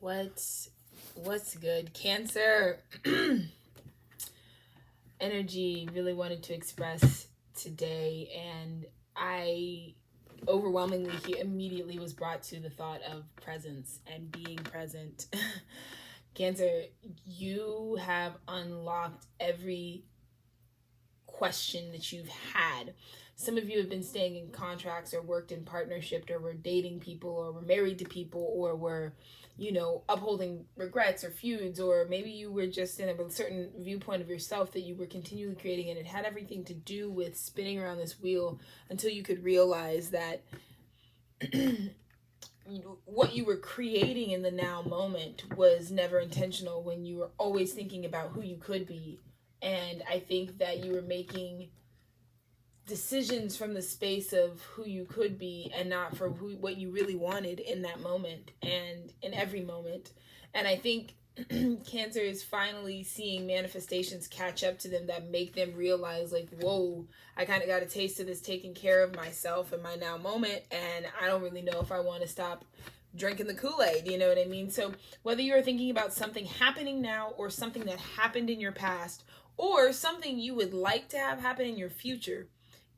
What's good? Cancer energy really wanted to express today, and I overwhelmingly immediately was brought to the thought of presence and being present. Cancer, you have unlocked every question that you've had. Some of you have been staying in contracts or worked in partnership or were dating people or were married to people or were, upholding regrets or feuds, or maybe you were just in a certain viewpoint of yourself that you were continually creating, and it had everything to do with spinning around this wheel until you could realize that what you were creating in the now moment was never intentional when you were always thinking about who you could be. And I think that you were making decisions from the space of who you could be and not for what you really wanted in that moment and in every moment. And I think Cancer is finally seeing manifestations catch up to them that make them realize, like, whoa, I kind of got a taste of this taking care of myself in my now moment, and I don't really know if I want to stop drinking the Kool-Aid, you know what I mean? So whether you're thinking about something happening now or something that happened in your past or something you would like to have happen in your future,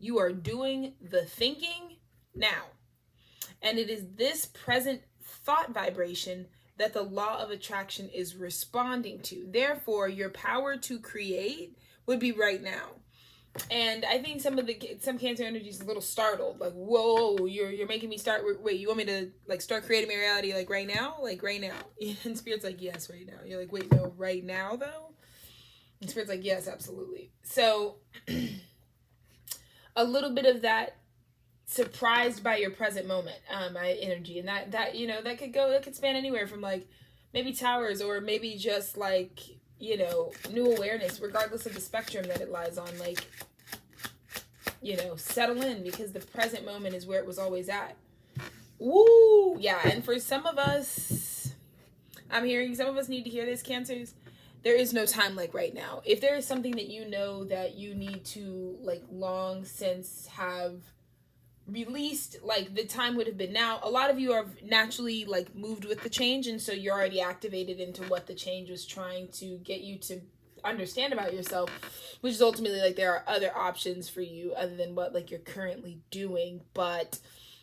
you are doing the thinking now. And it is this present thought vibration that the law of attraction is responding to. Therefore, your power to create would be right now. And I think some Cancer energy is a little startled, like, whoa, you're making me start. Wait, you want me to like start creating my reality like right now, And Spirit's like, yes, right now. You're like, wait, no, right now though. And Spirit's like, yes, absolutely. So a little bit of that surprised by your present moment energy, and that could span anywhere from like maybe towers or maybe just like new awareness, regardless of the spectrum that it lies on. Like, settle in, because the present moment is where it was always at. Woo, yeah. And for some of us, I'm hearing some of us need to hear this, Cancers. There is no time like right now. If there is something that you know that you need to like long since have released, like the time would have been now. A lot of you are naturally like moved with the change, and so you're already activated into what the change was trying to get you to understand about yourself, which is ultimately like there are other options for you other than what like you're currently doing. But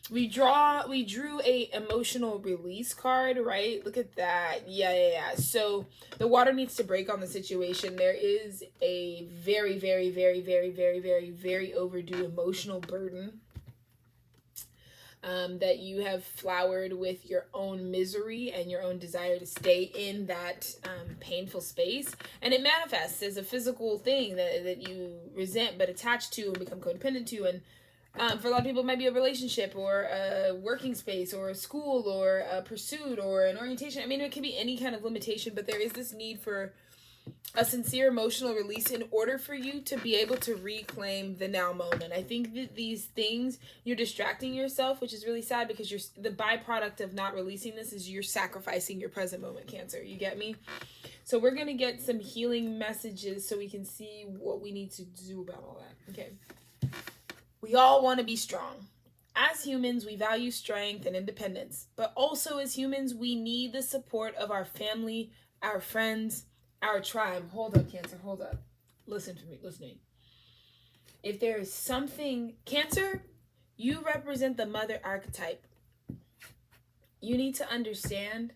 we drew a emotional release card, right? Look at that. Yeah. So the water needs to break on the situation. There is a very, very, very, very, very, very, very overdue emotional burden that you have flowered with your own misery and your own desire to stay in that painful space. And it manifests as a physical thing that you resent but attach to and become codependent to. And for a lot of people, it might be a relationship or a working space or a school or a pursuit or an orientation. I mean, it can be any kind of limitation, but there is this need for a sincere emotional release in order for you to be able to reclaim the now moment. I think that these things, you're distracting yourself, which is really sad, because the byproduct of not releasing this is you're sacrificing your present moment, Cancer. You get me? So we're going to get some healing messages so we can see what we need to do about all that. Okay. We all want to be strong. As humans, we value strength and independence, but also as humans, we need the support of our family, our friends, our tribe. Hold up, Cancer, hold up. Listen to me. If there is something, Cancer, you represent the mother archetype. You need to understand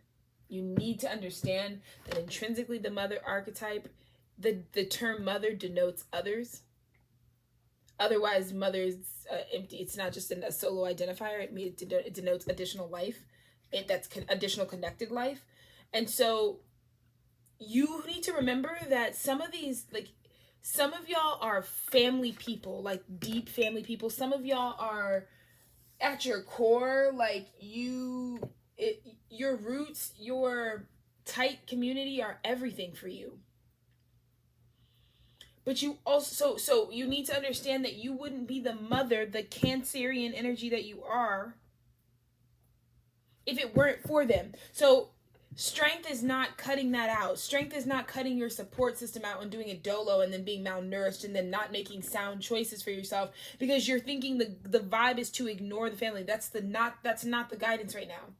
that intrinsically the mother archetype, the term mother denotes others. Otherwise, mother is empty. It's not just a solo identifier. It denotes additional life. That's additional connected life. And so you need to remember that some of y'all are family people, like deep family people. Some of y'all are at your core, like your roots, your tight community are everything for you. But you also, so you need to understand that you wouldn't be the mother, the Cancerian energy that you are, if it weren't for them. So strength is not cutting that out. Strength is not cutting your support system out and doing a dolo and then being malnourished and then not making sound choices for yourself because you're thinking the vibe is to ignore the family. That's not the guidance right now.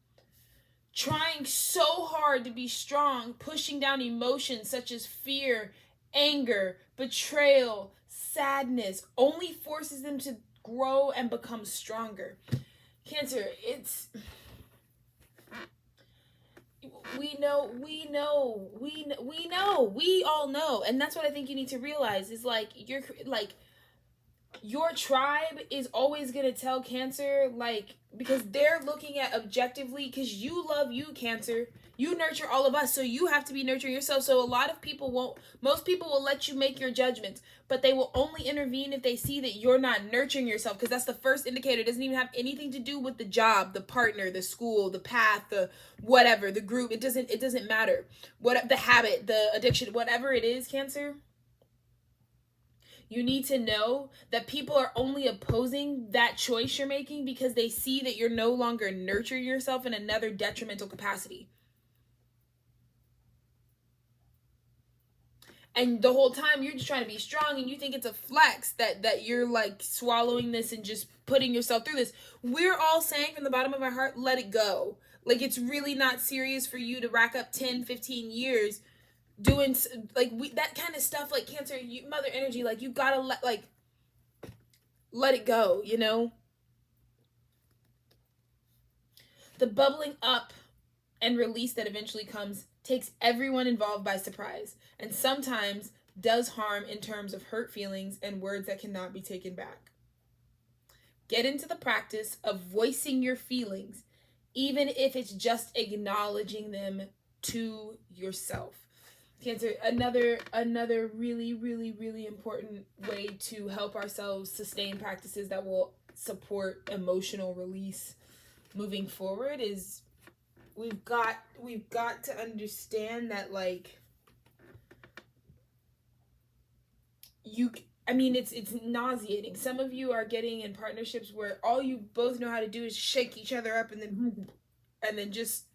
trying so hard to be strong, pushing down emotions such as fear, anger, betrayal, sadness, only forces them to grow and become stronger. Cancer, it's... we all know, and that's what I think you need to realize is like your tribe is always going to tell Cancer, like, because they're looking at objectively, because you love you, Cancer. You nurture all of us, so you have to be nurturing yourself. So a lot of people won't, most people will let you make your judgments, but they will only intervene if they see that you're not nurturing yourself, because that's the first indicator. It doesn't even have anything to do with the job, the partner, the school, the path, the whatever, the group. It doesn't matter. What the habit, the addiction, whatever it is, Cancer. You need to know that people are only opposing that choice you're making because they see that you're no longer nurturing yourself in another detrimental capacity. And the whole time you're just trying to be strong, and you think it's a flex that you're like swallowing this and just putting yourself through this. We're all saying from the bottom of our heart, let it go. Like, it's really not serious for you to rack up 10, 15 years doing like that kind of stuff. Like, Cancer, you, mother energy, like, you gotta let it go, you know. The bubbling up and release that eventually comes takes everyone involved by surprise, and sometimes does harm in terms of hurt feelings and words that cannot be taken back. Get into the practice of voicing your feelings, even if it's just acknowledging them to yourself. Cancer, another really, really, really important way to help ourselves sustain practices that will support emotional release moving forward is we've got to understand that, like, it's nauseating. Some of you are getting in partnerships where all you both know how to do is shake each other up and then just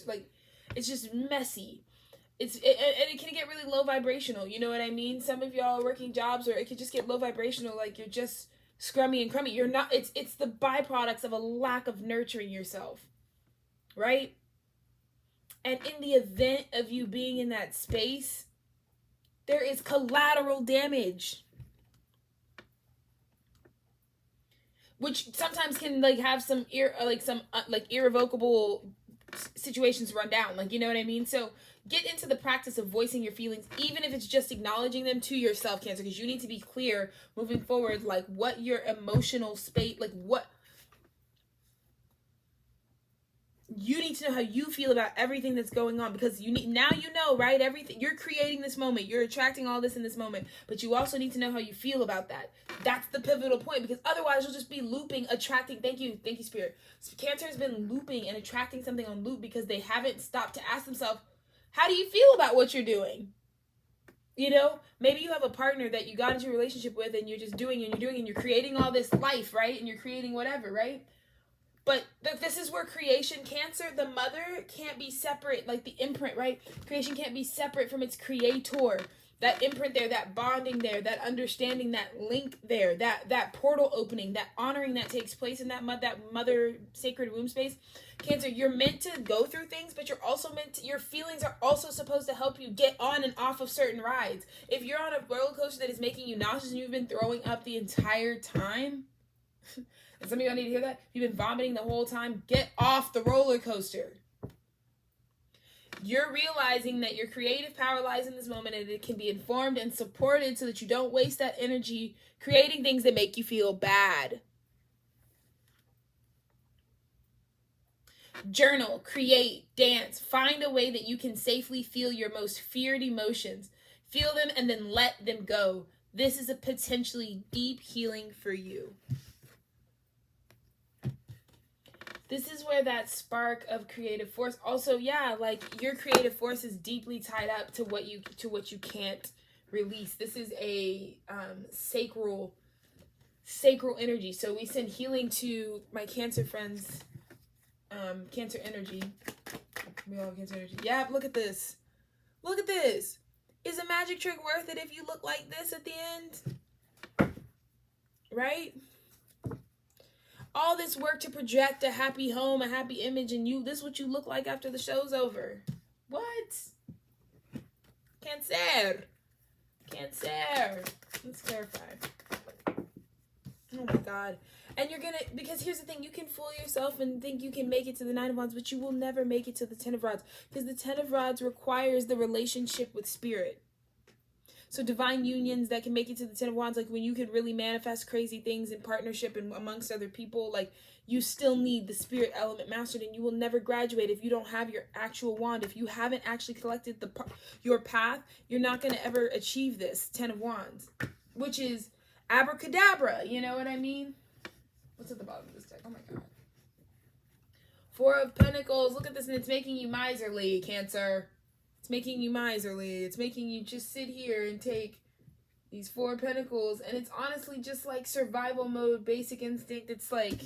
like, it's just messy. And it can get really low vibrational, you know what I mean? Some of y'all are working jobs where it could just get low vibrational, like you're just scrummy and crummy. You're not, it's the byproducts of a lack of nurturing yourself, right? And in the event of you being in that space, there is collateral damage, which sometimes can like have some irrevocable situations run down, like, you know what I mean? So get into the practice of voicing your feelings, even if it's just acknowledging them to yourself, Cancer, because you need to be clear moving forward, like what your emotional space, like what you need to know how you feel about everything that's going on, because now you know, right? Everything, you're creating this moment, you're attracting all this in this moment, but you also need to know how you feel about that. That's the pivotal point, because otherwise you'll just be looping, attracting. Thank you, Spirit. Cancer has been looping and attracting something on loop because they haven't stopped to ask themselves, how do you feel about what you're doing? You know, maybe you have a partner that you got into a relationship with, and you're just doing and you're creating all this life, right? And you're creating whatever, right? But this is where creation, Cancer, the mother can't be separate, like the imprint, right? Creation can't be separate from its creator. That imprint there, that bonding there, that understanding, that link there, that portal opening, that honoring that takes place in that mother sacred womb space. Cancer, you're meant to go through things, but you're also your feelings are also supposed to help you get on and off of certain rides. If you're on a roller coaster that is making you nauseous and you've been throwing up the entire time, and some of y'all need to hear that, if you've been vomiting the whole time, get off the roller coaster. You're realizing that your creative power lies in this moment, and it can be informed and supported so that you don't waste that energy creating things that make you feel bad. Journal, create, dance, find a way that you can safely feel your most feared emotions. Feel them and then let them go. This is a potentially deep healing for you. This is where that spark of creative force also, like your creative force is deeply tied up to what you can't release. This is a sacral energy. So we send healing to my Cancer friends, Cancer energy. We all have Cancer energy. Yeah, look at this. Look at this. Is a magic trick worth it if you look like this at the end? Right? all this work to project a happy home, a happy image, and this is what you look like after the show's over. What? Cancer. Let's clarify. Oh my God. And you're gonna, because here's the thing, you can fool yourself and think you can make it to the Nine of Wands, but you will never make it to the Ten of Rods, because the Ten of Rods requires the relationship with spirit. So divine unions that can make it to the Ten of Wands, like when you can really manifest crazy things in partnership and amongst other people, like you still need the spirit element mastered, and you will never graduate if you don't have your actual wand. If you haven't actually collected your path, you're not going to ever achieve this Ten of Wands, which is abracadabra. You know what I mean? What's at the bottom of this deck? Oh my God. Four of Pentacles. Look at this, and it's making you miserly, Cancer. It's making you miserly. It's making you just sit here and take these Four of Pentacles. And it's honestly just like survival mode, basic instinct. It's like,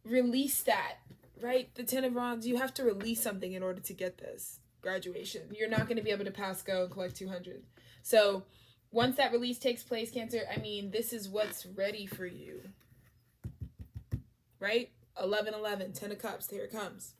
release that, right? The Ten of Wands, you have to release something in order to get this graduation. You're not going to be able to pass go and collect 200. So once that release takes place, Cancer, I mean, this is what's ready for you, right? 11, 11, 10 of Cups. Here it comes.